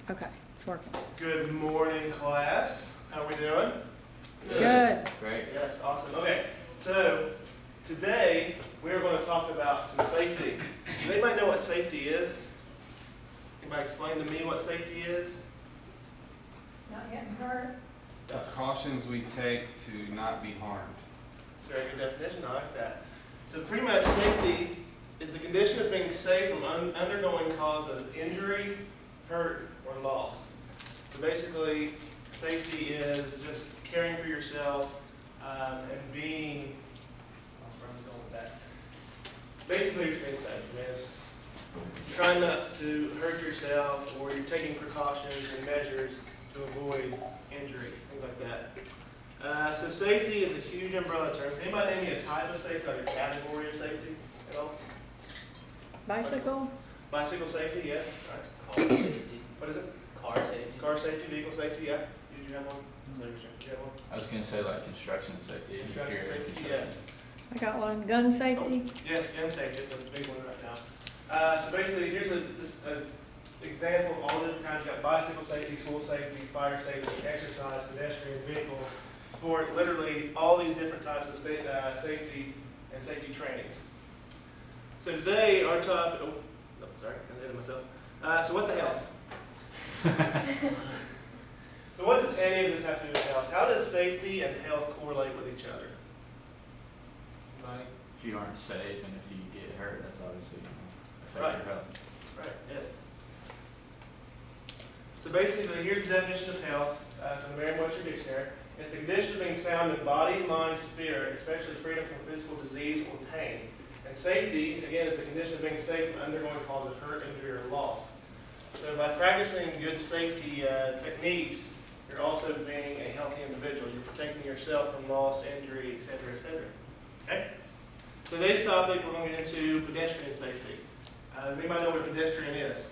Okay, it's working. Good morning, class. How are we doing? Good. Great. Yes, awesome. Okay, so today we're going to talk about some safety. Does anybody know what safety is? Anybody explain to me what safety is? Not getting hurt. Precautions we take to not be harmed. It's a very good definition. I like that. So pretty much safety is the condition of being safe from undergoing cause of injury, hurt, or loss. So basically, safety is just caring for yourself and being, where I was going with that. Basically, you're being safe. I mean, it's trying not to hurt yourself, or you're taking precautions and measures to avoid injury, things like that. So safety is a huge umbrella term. Anybody name me a type of safety, like a category of safety at all? Bicycle? Bicycle safety, yes. All right. Car safety. What is it? Car safety. Car safety, vehicle safety, yeah. Did you have one? So did you have one? I was gonna say like construction safety. if you're Construction in safety, construction. yes. I got one. Gun safety? Yes, gun safety, it's a big one right now. So basically, here's an example of all the different kinds. You got bicycle safety, school safety, fire safety, exercise, pedestrian, vehicle, sport, literally all these different types of safety and safety trainings. So today, our topic, sorry, I ahead of myself. So what the hell? So what does any of this have to do with health? How does safety and health correlate with each other? Anybody? If you aren't safe and if you get hurt, that's obviously gonna Right. affect your health. Right, yes. So basically, here's the definition of health from the Merriam-Webster Dictionary. It's the condition of being sound in body, mind, spirit, especially freedom from physical disease or pain. And safety, again, is the condition of being safe from undergoing cause of hurt, injury, or loss. So by practicing good safety techniques, you're also being a healthy individual. You're protecting yourself from loss, injury, etc., etc. Okay? So today's topic, we're going to get into pedestrian safety. Does anybody know what a pedestrian is?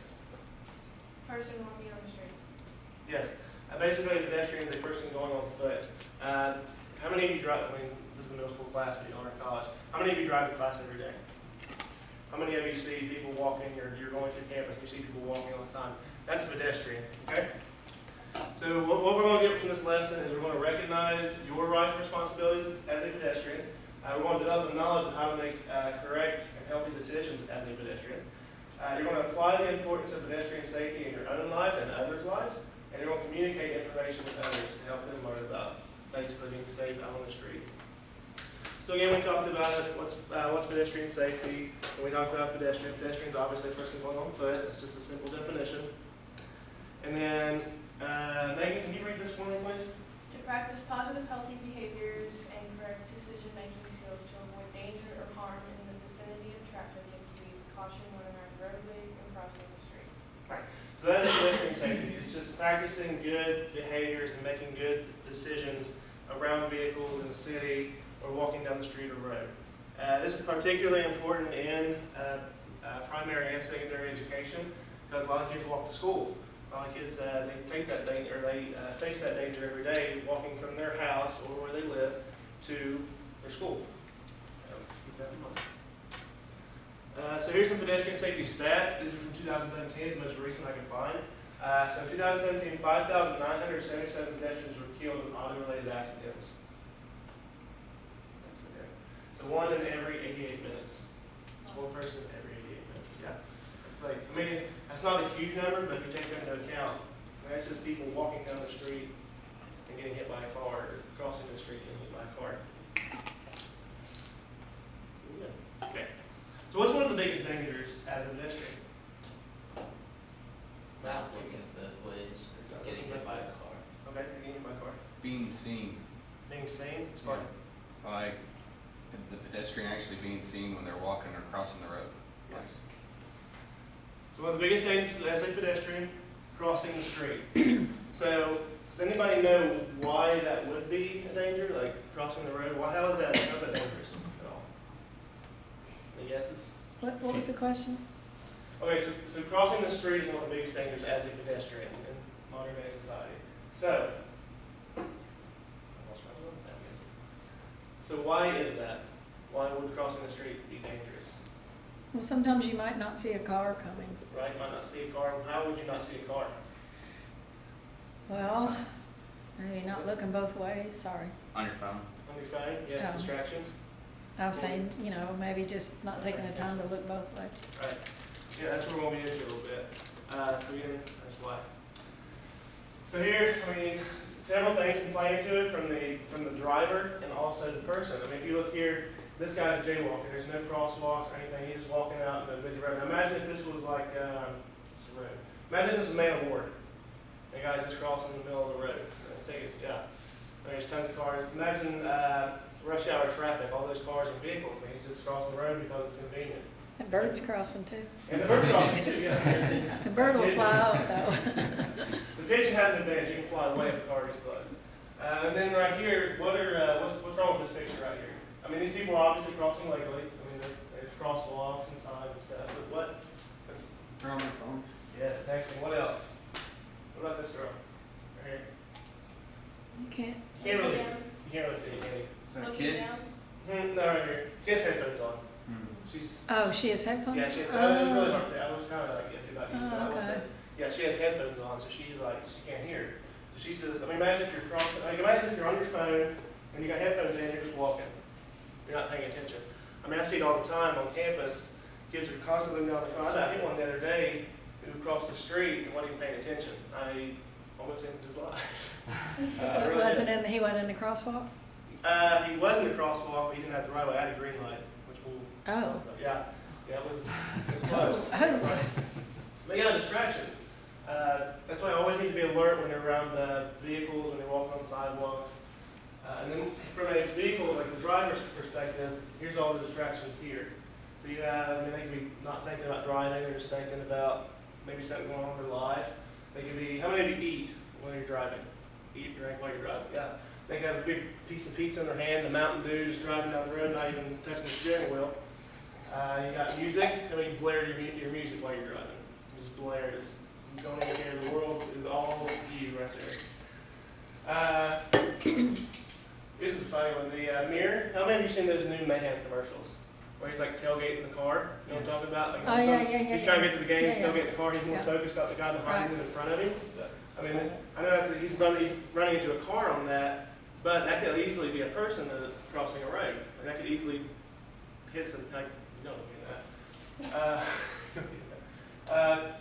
Person walking on the street. Yes. Basically, a pedestrian is a person going on foot. How many of you drive? I mean, this is a middle school class, but you are in college. How many of you drive to class every day? How many of you see people walking, or you're going through campus and you see people walking all the time? That's a pedestrian. Okay. So what we're going to get from this lesson is we're going to recognize your rights and responsibilities as a pedestrian. We're going to develop the knowledge of how to make correct and healthy decisions as a pedestrian. You're going to apply the importance of pedestrian safety in your own lives and others' lives, and you're going to communicate information with others to help them learn about basically being safe out on the street. So again, we talked about what's pedestrian safety, and we talked about pedestrian. Pedestrian is obviously a person going on foot. It's just a simple definition. And then, Megan, can you read this for me, please? To practice positive, healthy behaviors and correct decision-making skills to avoid danger or harm in the vicinity of traffic and to use caution when around roadways and crossing the street. So that is pedestrian safety. It's just practicing good behaviors and making good decisions around vehicles in the city or walking down the street or road. This is particularly important in primary and secondary education because a lot of kids walk to school. A lot of kids, they take that danger, or they face that danger every day walking from their house or where they live to their school. So keep that in mind. So here's some pedestrian safety stats. These are from 2017, it's the most recent I can find. So in 2017, 5,977 pedestrians were killed in auto-related accidents. That's okay. So one in every 88 minutes. So one person in every 88 minutes, yeah. It's like, I mean, that's not a huge number, but if you take that into account, that's just people walking down the street and getting hit by a car, or crossing the street and getting hit by a car. Yeah. Okay. So what's one of the biggest dangers as a pedestrian? Not looking both ways, or getting hit by a car. Okay, you're getting hit by a car. Being seen. Being seen? It's fine. Like the pedestrian actually being seen when they're walking or crossing the road. Yes. So one of the biggest dangers as a pedestrian, crossing the street. So does anybody know why that would be a danger, like crossing the road? How is that dangerous at all? Any guesses? What was the question? Okay, so crossing the street is one of the biggest dangers as a pedestrian in modern day society. So, so why is that? Why would crossing the street be dangerous? Well, sometimes you might not see a car coming. Right, might not see a car. How would you not see a car? Well, maybe not looking both ways, sorry. On your phone? On your phone, yes, Oh. distractions. I was saying, maybe just not taking the time to look both ways. Right. Yeah, that's what we're gonna be into a little bit. So again, that's why. So here, several things can play into it from the driver and also the person. If you look here, this guy's jaywalking. There's no crosswalks or anything. He's just walking out in a busy road. Now imagine if this was like, what's the road? Imagine if this was man of war. The guy's just crossing the middle of the road. Let's take it, yeah. There's tons of cars. Imagine rush hour traffic, all those cars and vehicles. He's just crossing the road because it's convenient. The bird's crossing too. And the bird's crossing too, yeah. The bird will fly out though. The pigeon has an advantage. You can fly away if the car gets close. And then right here, what's wrong with this picture right here? These people are obviously crossing legally. There's crosswalks and signs and stuff. But what? They're on their phone. Yes, texting. What else? What about this girl? Right here. You can't. You can't really see it, can you? Is that a Looking kid? down. No, right here. She has headphones on. Hmm. She's. Oh, she has headphones? Yeah, she has. It was really hard. I was kind of like iffy about using that. Okay. Yeah, she has headphones on, so she can't hear. So she's just. Imagine if you're crossing. Imagine if you're on your phone and you got headphones in, you're just walking. You're not paying attention. I see it all the time on campus. Kids are constantly looking down the phone. I hit one the other day who crossed the street and wasn't even paying attention. I almost ended his life. He wasn't in the crosswalk? He was in the crosswalk, but he didn't have the right way. I had a green light, which will. Oh. Yeah, it was close. Oh. But yeah, distractions. That's why I always need to be alert when you're around vehicles, when you're walking on sidewalks. And then from a vehicle, like the driver's perspective, here's all the distractions here. So you have, they could be not thinking about driving, they're just thinking about maybe something going on in their life. They could be, how many of you eat when you're driving? Eat, drink while you're driving, yeah. They could have a big piece of pizza in their hand, the Mountain Dew, just driving down the road, not even touching the steering wheel. You got music, blare your music while you're driving. Just blare, just don't even care, the world is all you right there. This is a funny one. The mirror. How many of you seen those new Mayhem commercials? Where he's like tailgating the car? You know what I'm talking about? Like, Oh, yeah. He's trying to get to the game, he's Yeah, yeah. tailgating the car, he's more Yeah. focused about the guy behind him than in front of him. Yeah. I know he's running into a car on that, but that could easily be a person crossing a road. And that could easily hit some, like, you don't mean that.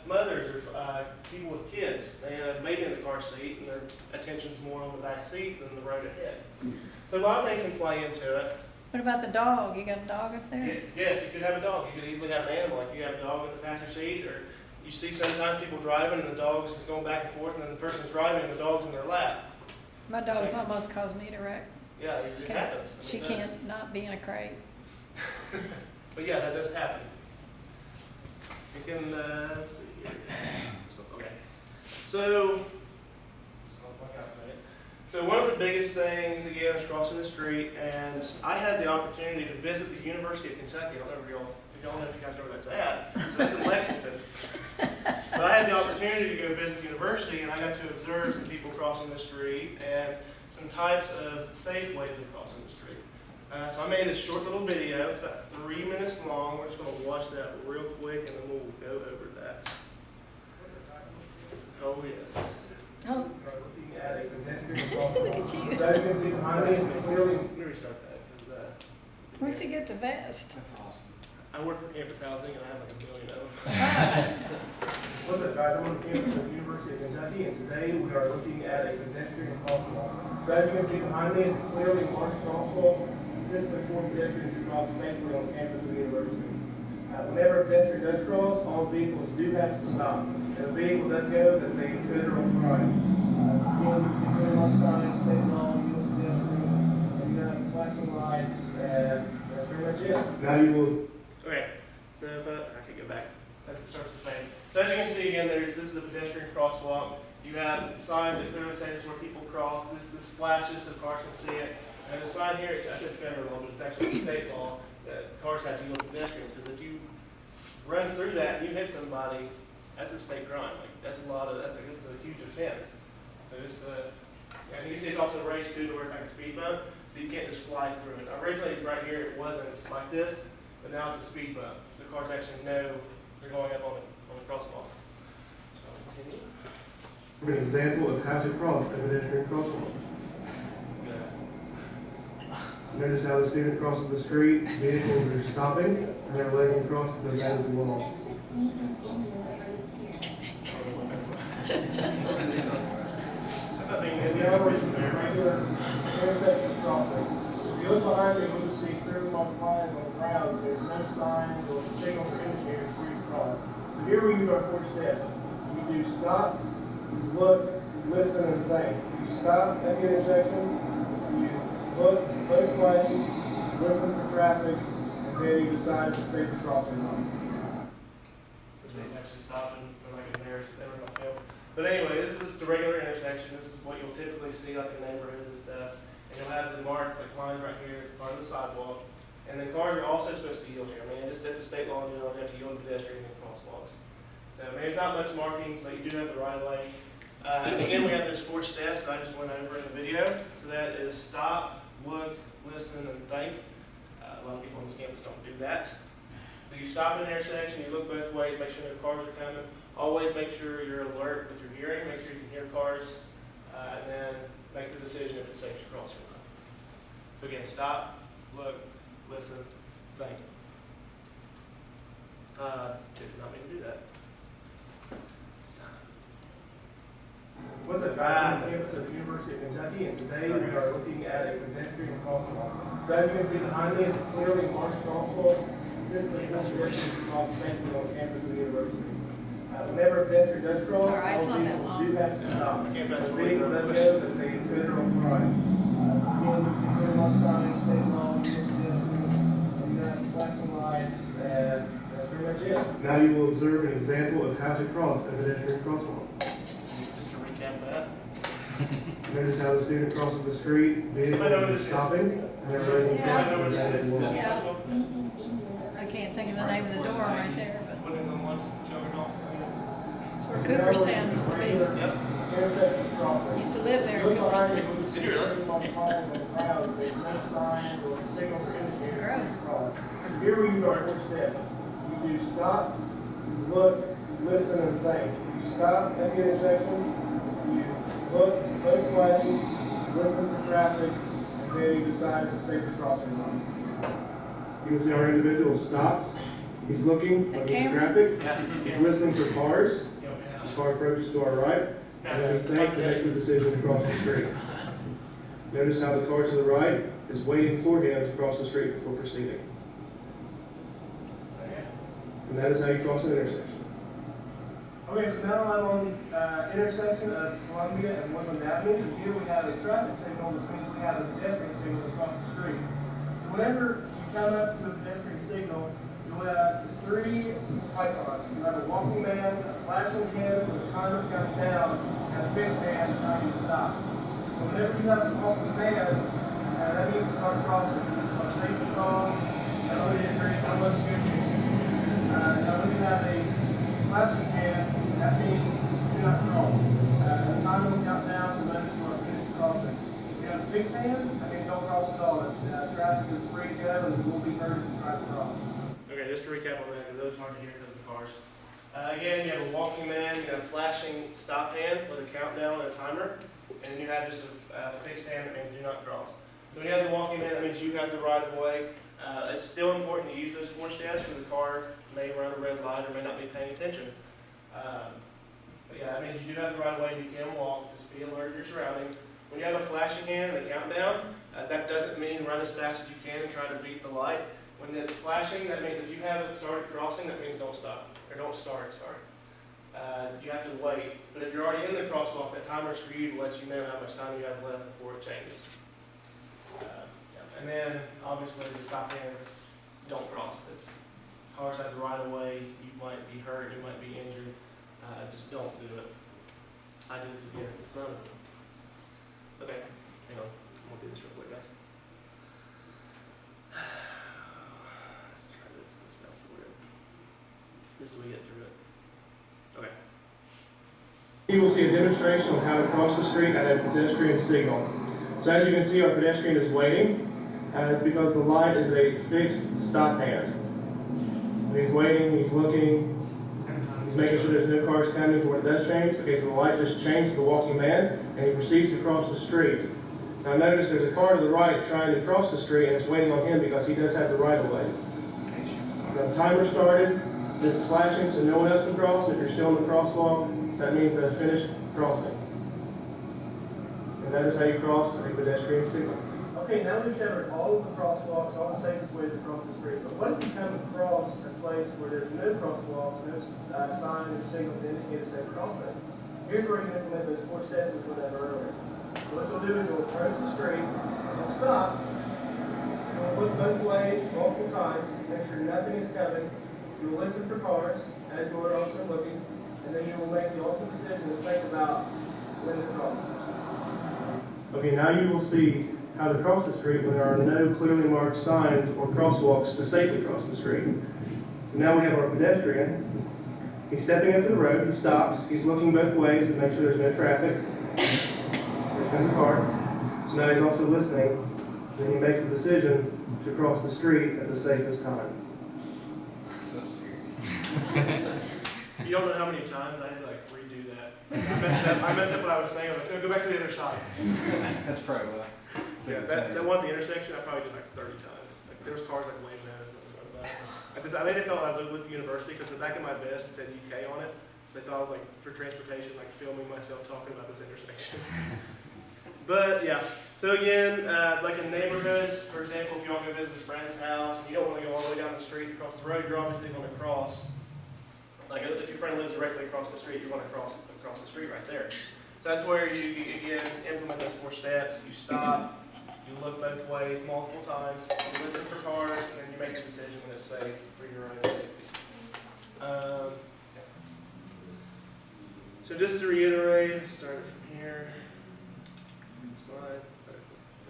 Mothers or people with kids, they have a baby in the car seat and their attention's more on the back seat than the road ahead. So a lot of things can play into it. What about the dog? You got a dog up there? Yes, you could have a dog. You could easily have an animal. Like you have a dog in the passenger seat, or you see sometimes people driving and the dog's just going back and forth, and then the person's driving and the dog's in their lap. My dog's almost caused me to wreck. Yeah, it Because happens. she It does. can't not be in a crate. But yeah, that does happen. You can, let's see here. Okay. So one of the biggest things, again, is crossing the street, and I had the opportunity to visit the University of Kentucky. I don't know if y'all know if you guys know where that's at. That's in Lexington. But I had the opportunity to go visit the university, and I got to observe some people crossing the street and some types of safe ways of crossing the street. So I made a short little video. It's about 3 minutes long. We're just going to watch that real quick, and then we'll go over that. Oh, yes. Oh, Looking at a pedestrian look at you. So as you can see behind me, it's clearly, let me restart that. 'Cause, Where'd you get the vest? That's awesome. I work for campus housing, and I have like a million of them. What's up, guys? I'm on campus at the University of Kentucky, and today we are looking at a pedestrian crosswalk. So as you can see behind me, it's clearly marked crosswalk, specifically for pedestrians to cross safely on campus of the university. Whenever a pedestrian does cross, all vehicles do have to stop. If a vehicle does go, that's a federal crime. Again, you see federal signs, state law, use pedestrian, and you have flashing lights, and that's pretty much it. Now you will. Okay, so if I could go back. That's the start of the thing. So as you can see again, this is a pedestrian crosswalk. You have signs that clearly say this is where people cross. This flashes so cars can see it. And the sign here, I said federal law, but it's actually state law that cars have to yield to pedestrians. Because if you run through that and you hit somebody, that's a state crime. Like that's a huge offense. So it's and you can see it's also raised too to where it's like a speed bump, so you can't just fly through it. Originally, right here, it wasn't like this, but now it's a speed bump, so cars actually know they're going up on the crosswalk. So continue. An example of how to cross a pedestrian crosswalk. Notice how the student crosses the street, vehicles are stopping, and they're letting him cross because that is the law. And the other is a regular intersection crossing. If you look behind you, you will see clearly marked lines on the ground. There's no signs or signals or indicators for you to cross. So here we use our 4 steps. You do stop, look, listen, and think. You stop at the intersection, you look both ways, listen for traffic, and then you decide if it's safe to cross or not. This may actually stop and go like in there, so they were not fail. But anyway, this is the regular intersection. This is what you'll typically see like in neighborhoods and stuff. And you'll have the mark, like line right here, that's part of the sidewalk. And then cars are also supposed to yield here. I mean, that's a state law, you don't have to yield to pedestrians and crosswalks. So I mean, there's not much markings, but you do have the right of way. And again, we have those 4 steps that I just went over in the video. So that is stop, look, listen, and think. A lot of people on this campus don't do that. So you stop at an intersection, you look both ways, make sure no cars are coming. Always make sure you're alert with your hearing, make sure you can hear cars, and then make the decision if it's safe to cross or not. So again, stop, look, listen, think. Did not mean to do that. What's up, guys? On campus of the University of Kentucky, and today we are looking at a pedestrian crosswalk. So as you can see behind me, it's a clearly marked crosswalk. Simply pedestrians cross safely on campus of the university. Whenever a pedestrian does cross, All right, it's all not that vehicles long. do have to stop. I can't fast If a forward. vehicle does go, that's a federal crime. Again, you can turn on signs, state law, you have flashing lights, and that's pretty much it. Now you will observe an example of how to cross a pedestrian crosswalk. Just to recap that. Notice how the student crosses the street, vehicles are stopping, and they're letting him cross Somebody know where because that this is is? the law. Yeah. I can't think of the name of the door right there, but Put in the ones, Joey Hall. it's where Cooperstown used to be. Yep. Intersection crossing. Used to live there in Look behind you, Cooperstown. you will see Did you really? clearly marked lines on the ground. There's no signs or signals or indicators for you to gross. cross. So here we use our 4 steps. You do stop, look, listen, and think. You stop at the intersection, you look both ways, listen for traffic, and then you decide if it's safe to cross or not. You can see our individual stops. He's looking that at camera? traffic. Yeah. He's listening for cars. The car approaches to our right, and then he thinks and makes the decision to cross the street. Notice how the car to the right is waiting for him to cross the street before proceeding. And that is how you cross an intersection. Okay, so now I'm on the intersection of Columbia and Woodland Avenue, and here we have a traffic signal, which means we have a pedestrian signal across the street. So whenever you come up to a pedestrian signal, you'll have 3 icons. You have a walking man, a flashing can with a timer counting down, and a fixed hand telling you to stop. So whenever you have a walking man, that means to start crossing. On a safety cross, everybody agree, no one shooting. Now when you have a flashing can, that means do not cross. The timer will count down for those who are finished crossing. If you have a fixed hand, that means don't cross at all. Traffic is free to go and you will be hurt if you try to cross. Okay, just to recap on that, because it was hard to hear because of the cars. Again, you have a walking man, you have a flashing stop hand with a countdown and a timer, and then you have just a fixed hand that means do not cross. So when you have the walking man, that means you have the right of way. It's still important to use those 4 steps because the car may run a red light or may not be paying attention. But yeah, that means you do have the right of way and you can walk. Just be alert of your surroundings. When you have a flashing hand and a countdown, that doesn't mean run as fast as you can and try to beat the light. When it's flashing, that means if you haven't started crossing, that means don't stop, or don't start, sorry. You have to wait. But if you're already in the crosswalk, that timer's for you to let you know how much time you have left before it changes. And then, obviously, the stop hand, don't cross. It's, cars have the right of way, you might be hurt, you might be injured. Just don't do it. I did it again, it's not. Okay, hang on, I'm gonna do this real quick, guys. Let's try this, let's fast forward. Just so we get through it. Okay. You will see a demonstration on how to cross the street at a pedestrian signal. So as you can see, our pedestrian is waiting. It's because the light is a fixed stop hand. So he's waiting, he's looking, He's making sure there's no cars coming for when it does change. Okay, so the light just changed to the walking man, and he proceeds to cross the street. Now notice there's a car to the right trying to cross the street, and it's waiting on him because he does have the right of way. Now the timer started, it's flashing, so no one else can cross. If you're still in the crosswalk, that means that it's finished crossing. And that is how you cross a pedestrian signal. Okay, now we've covered all of the crosswalks, all the safest ways to cross the street. But what if you come across a place where there's no crosswalks, no sign or signal to indicate a safe crossing? Here's where you can implement those 4 steps we went over earlier. So what you'll do is you'll turn to the street, you'll stop, you'll look both ways multiple times, make sure nothing is coming. You'll listen for cars as you are also looking, and then you will make the ultimate decision to think about when to cross. Okay, now you will see how to cross the street when there are no clearly marked signs or crosswalks to safely cross the street. So now we have our pedestrian. He's stepping up to the road, he stopped, he's looking both ways to make sure there's no traffic. There's no car. So now he's also listening, then he makes a decision to cross the street at the safest time. So serious. You don't know how many times I had to like redo that. I messed up what I was saying. I was like, no, go back to the other side. That's probably why. Yeah, that one at the intersection, I probably did like 30 times. Like there was cars like way mad as I made it thought I was with the university because the back of my vest it said UK on it. So they thought I was like for transportation, like filming myself talking about this intersection. But yeah, so again, like in neighborhoods, for example, if you want to go visit a friend's house and you don't want to go all the way down the street across the road, you're obviously going to cross. Like if your friend lives directly across the street, you want to cross the street right there. So that's where you again implement those 4 steps. You stop. You look both ways multiple times, you listen for cars, and then you make a decision when it's safe for your own safety. So just to reiterate, start from here. Slide.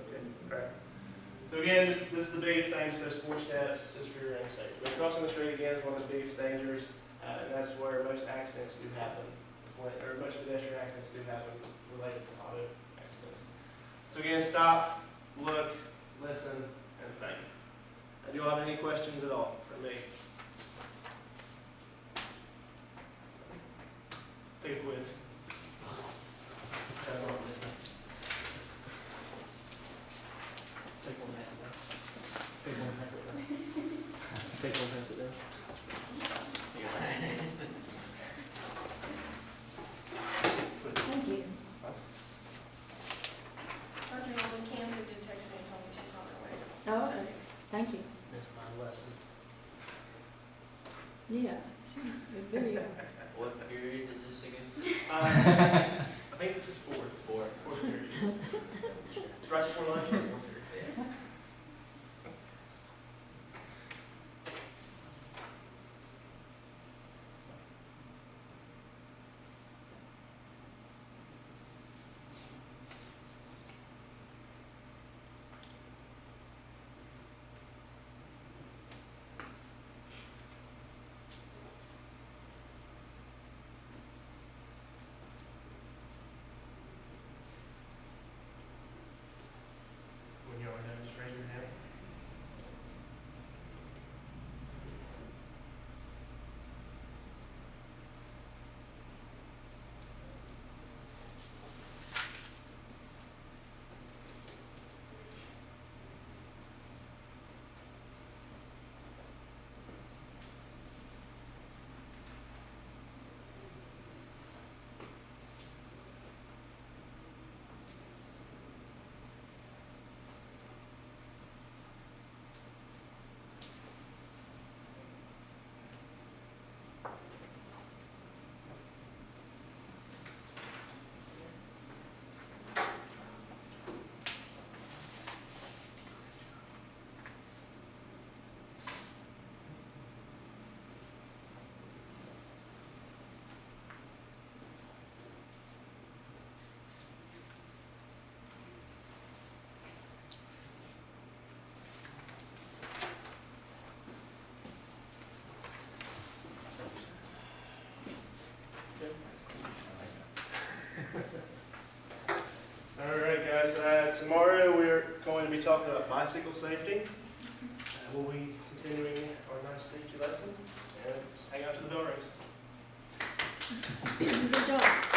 Okay, alright. So again, this is the biggest thing, just those 4 steps, just for your own safety. But crossing the street again is one of the biggest dangers, and that's where most accidents do happen, or most pedestrian accidents do happen related to auto accidents. So again, stop. Look, listen, and think. Do you all have any questions at all for me? Take a quiz. Take one, pass it down. Take one, pass it down. Take one, pass it down. Thank you. Roger, when Camden did text me and told me she's on her way. Oh, okay. Thank you. That's my lesson. Yeah, she was a good video. What period is this again? I think this is fourth. 4. Fourth period. It's right before lunch or fourth period. Yeah. When you're done, just raise your hand. Alright guys, tomorrow we're going to be talking about bicycle safety. We'll be continuing our nice safety lesson and just hang out till the bell rings. Good job.